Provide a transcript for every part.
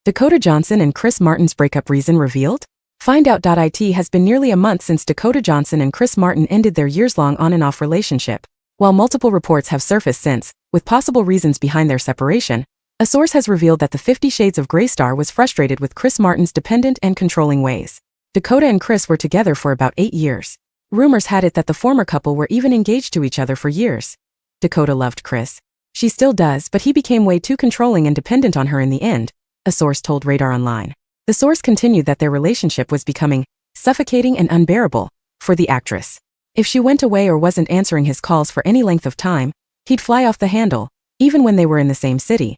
Dakota Johnson and Chris Martin's breakup reason revealed? Find out. It has been nearly a month since Dakota Johnson and Chris Martin ended their years-long on-and-off relationship. While multiple reports have surfaced since, with possible reasons behind their separation, a source has revealed that the 50 Shades of Grey star was frustrated with Chris Martin's dependent and controlling ways. Dakota and Chris were together for about 8 years. Rumors had it that the former couple were even engaged to each other for years. Dakota loved Chris. She still does, but he became way too controlling and dependent on her in the end, a source told Radar Online. The source continued that their relationship was becoming suffocating and unbearable for the actress. If she went away or wasn't answering his calls for any length of time, he'd fly off the handle, even when they were in the same city.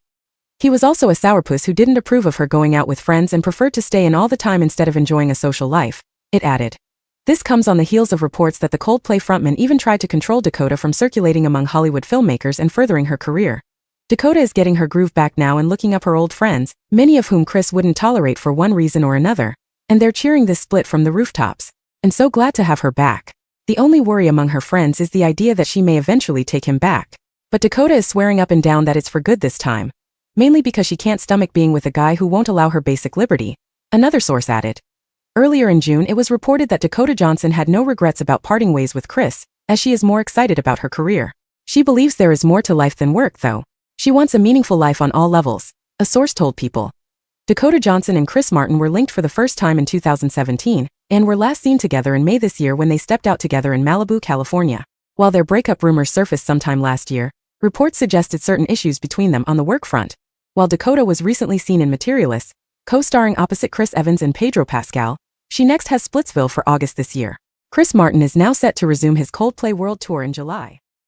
He was also a sourpuss who didn't approve of her going out with friends and preferred to stay in all the time instead of enjoying a social life, it added. This comes on the heels of reports that the Coldplay frontman even tried to control Dakota from circulating among Hollywood filmmakers and furthering her career. Dakota is getting her groove back now and looking up her old friends, many of whom Chris wouldn't tolerate for one reason or another, and they're cheering this split from the rooftops. And so glad to have her back. The only worry among her friends is the idea that she may eventually take him back. But Dakota is swearing up and down that it's for good this time. Mainly because she can't stomach being with a guy who won't allow her basic liberty, another source added. Earlier in June, it was reported that Dakota Johnson had no regrets about parting ways with Chris, as she is more excited about her career. She believes there is more to life than work, though. She wants a meaningful life on all levels, a source told People. Dakota Johnson and Chris Martin were linked for the first time in 2017, and were last seen together in May this year when they stepped out together in Malibu, California. While their breakup rumors surfaced sometime last year, reports suggested certain issues between them on the work front. While Dakota was recently seen in Materialist, co-starring opposite Chris Evans and Pedro Pascal, she next has Splitsville for August this year. Chris Martin is now set to resume his Coldplay World Tour in July.